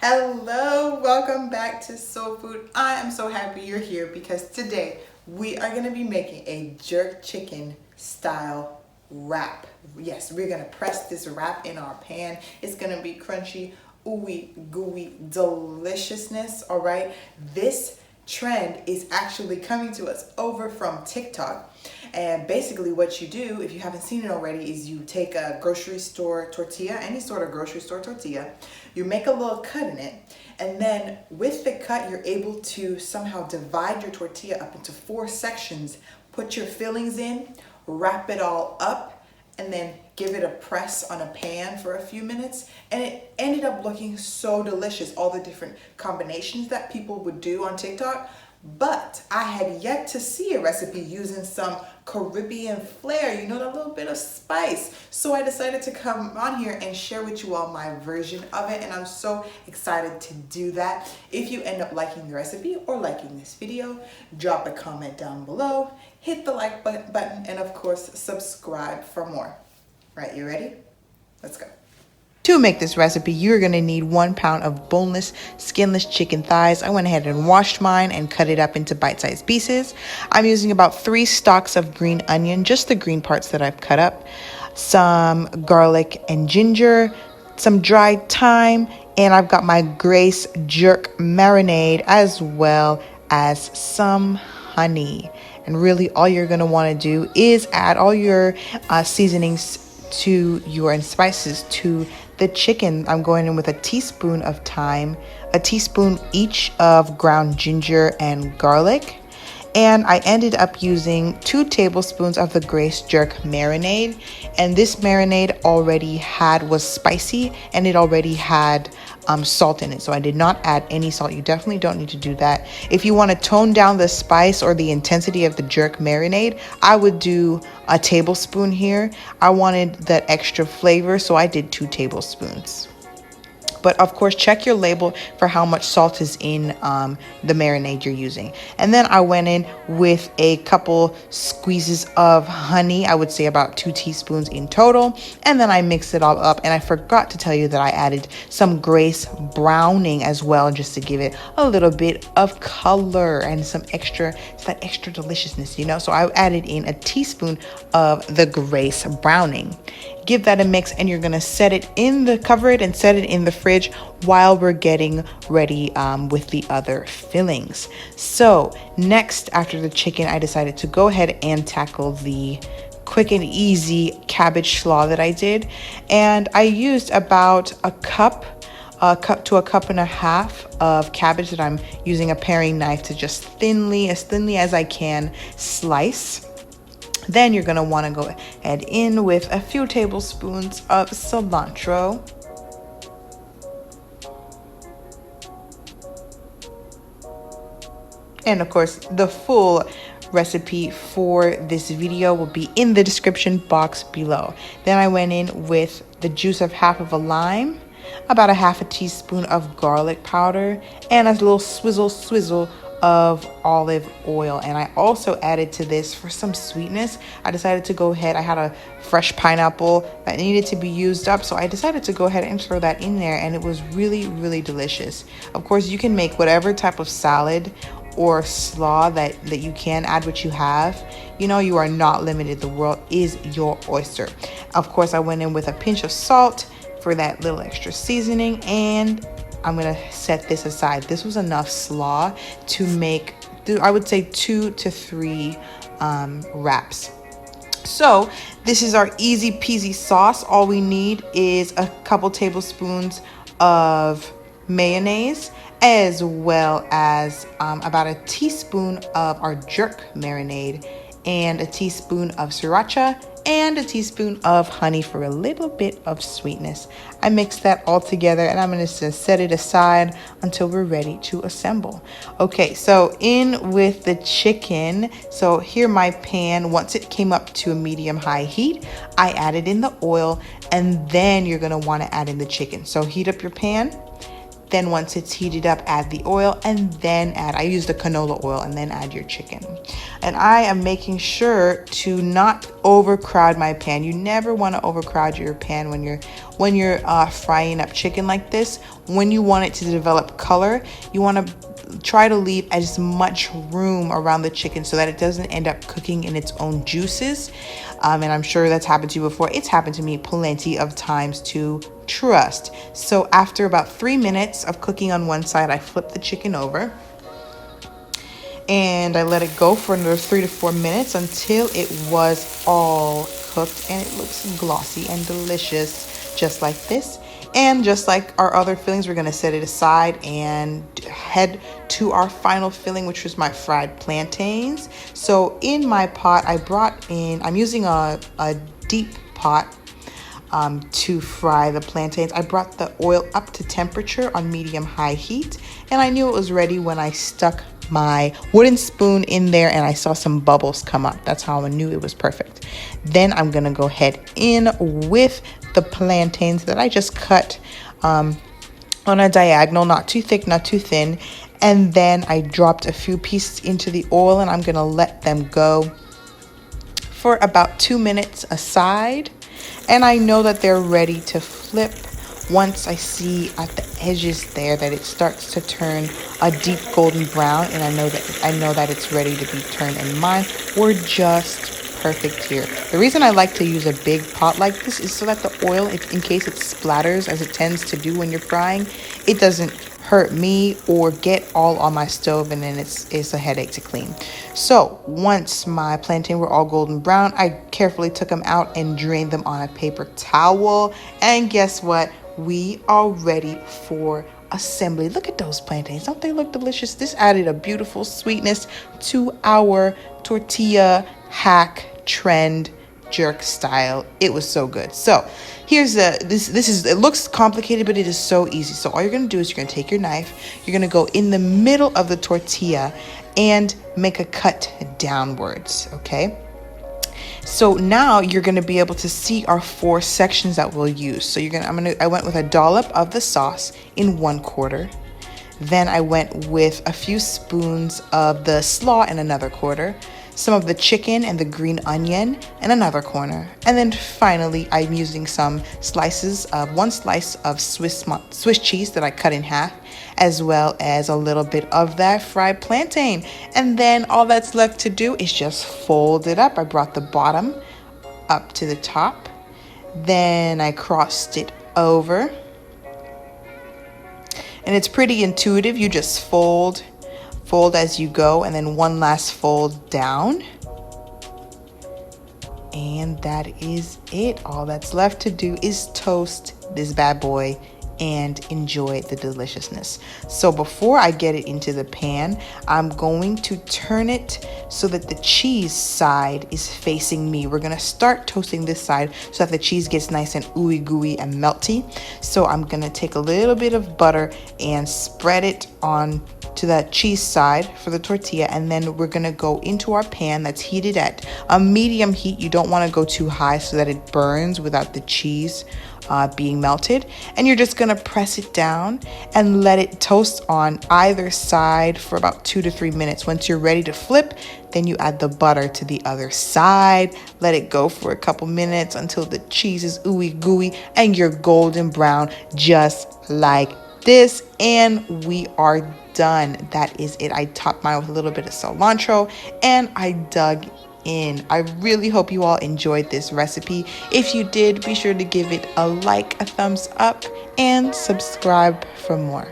Hello, welcome back to Soul Food. I am so happy you're here because today we are going to be making a jerk chicken style wrap. Yes, we're going to press this wrap in our pan. It's going to be crunchy, ooey gooey deliciousness. All right, this trend is actually coming to us over from TikTok. And basically what you do, if you haven't seen it already, is you take a grocery store tortilla, any sort of grocery store tortilla, you make a little cut in it, and then with the cut, you're able to somehow divide your tortilla up into 4 sections, put your fillings in, wrap it all up, and then give it a press on a pan for a few minutes. And it ended up looking so delicious, all the different combinations that people would do on TikTok. But I had yet to see a recipe using some Caribbean flair, you know, that little bit of spice. So I decided to come on here and share with you all my version of it. And I'm so excited to do that. If you end up liking the recipe or liking this video, drop a comment down below, hit the like button, and of course, subscribe for more. Right, you ready? Let's go. To make this recipe, you're going to need 1 pound of boneless, skinless chicken thighs. I went ahead and washed mine and cut it up into bite-sized pieces. I'm using about 3 stalks of green onion, just the green parts that I've cut up, some garlic and ginger, some dried thyme, and I've got my Grace jerk marinade as well as some honey. And really all you're going to want to do is add all your seasonings to your and spices to the chicken. I'm going in with a teaspoon of thyme, a teaspoon each of ground ginger and garlic, and I ended up using 2 tablespoons of the Grace jerk marinade. And this marinade was spicy and it already had salt in it, so I did not add any salt. You definitely don't need to do that. If you want to tone down the spice or the intensity of the jerk marinade, I would do a tablespoon here. I wanted that extra flavor, so I did 2 tablespoons. But of course, check your label for how much salt is in the marinade you're using. And then I went in with a couple squeezes of honey. I would say about 2 teaspoons in total. And then I mixed it all up. And I forgot to tell you that I added some Grace browning as well, just to give it a little bit of color and that extra deliciousness, you know. So I added in a teaspoon of the Grace browning. Give that a mix, and you're gonna cover it and set it in the fridge while we're getting ready with the other fillings. So next, after the chicken, I decided to go ahead and tackle the quick and easy cabbage slaw that I did. And I used about a cup to a cup and a half of cabbage that I'm using a paring knife to just as thinly as I can slice. Then you're going to want to go ahead in with a few tablespoons of cilantro. And of course, the full recipe for this video will be in the description box below. Then I went in with the juice of half of a lime, about a half a teaspoon of garlic powder, and a little swizzle of olive oil. And I also added to this, for some sweetness, I decided to go ahead. I had a fresh pineapple that needed to be used up, so I decided to go ahead and throw that in there, and it was really, really delicious. Of course, you can make whatever type of salad or slaw that you can. Add what you have. You know, you are not limited. The world is your oyster. Of course, I went in with a pinch of salt for that little extra seasoning, and I'm gonna set this aside. This was enough slaw to make, I would say, 2 to 3 wraps. So this is our easy peasy sauce. All we need is a couple tablespoons of mayonnaise, as well as about a teaspoon of our jerk marinade, and a teaspoon of sriracha, and a teaspoon of honey for a little bit of sweetness. I mixed that all together, and I'm going to set it aside until we're ready to assemble. Okay, so in with the chicken. So here my pan, once it came up to a medium-high heat, I added in the oil, and then you're going to want to add in the chicken. So heat up your pan. Then once it's heated up, add the oil and then I use the canola oil, and then add your chicken. And I am making sure to not overcrowd my pan. You never want to overcrowd your pan when you're frying up chicken like this. When you want it to develop color, you want to try to leave as much room around the chicken so that it doesn't end up cooking in its own juices. And I'm sure that's happened to you before. It's happened to me plenty of times too. Trust. So after about 3 minutes of cooking on one side, I flip the chicken over and I let it go for another 3 to 4 minutes until it was all cooked and it looks glossy and delicious, just like this. And just like our other fillings, we're going to set it aside and head to our final filling, which was my fried plantains. So in my pot, I'm using a deep pot to fry the plantains. I brought the oil up to temperature on medium-high heat, and I knew it was ready when I stuck my wooden spoon in there and I saw some bubbles come up. That's how I knew it was perfect. Then I'm gonna go ahead in with the plantains that I just cut on a diagonal, not too thick, not too thin. And then I dropped a few pieces into the oil and I'm gonna let them go for about 2 minutes aside. And I know that they're ready to flip once I see at the edges there that it starts to turn a deep golden brown, and I know that it's ready to be turned. And mine were just perfect here. The reason I like to use a big pot like this is so that the oil, in case it splatters as it tends to do when you're frying, it doesn't hurt me or get all on my stove, and then it's a headache to clean. So once my plantain were all golden brown, I carefully took them out and drained them on a paper towel. And guess what? We are ready for assembly. Look at those plantains. Don't they look delicious? This added a beautiful sweetness to our tortilla hack trend jerk style. It was so good. So here's it looks complicated, but it is so easy. So all you're going to do is you're going to take your knife, you're going to go in the middle of the tortilla and make a cut downwards. Okay. So now you're going to be able to see our 4 sections that we'll use. So I went with a dollop of the sauce in 1/4. Then I went with a few spoons of the slaw in another quarter, some of the chicken and the green onion in another corner. And then finally, I'm using one slice of Swiss cheese that I cut in half, as well as a little bit of that fried plantain. And then all that's left to do is just fold it up. I brought the bottom up to the top. Then I crossed it over. And it's pretty intuitive. You just fold as you go, and then one last fold down. And that is it. All that's left to do is toast this bad boy and enjoy the deliciousness. So before I get it into the pan, I'm going to turn it so that the cheese side is facing me. We're gonna start toasting this side so that the cheese gets nice and ooey gooey and melty. So I'm gonna take a little bit of butter and spread it on to that cheese side for the tortilla, and then we're gonna go into our pan that's heated at a medium heat. You don't want to go too high so that it burns without the cheese being melted. And you're just gonna press it down and let it toast on either side for about 2 to 3 minutes. Once you're ready to flip, then you add the butter to the other side. Let it go for a couple minutes until the cheese is ooey gooey and you're golden brown, just like this. And we are done. That is it. I topped mine with a little bit of cilantro and I dug in. I really hope you all enjoyed this recipe. If you did, be sure to give it a like, a thumbs up, and subscribe for more.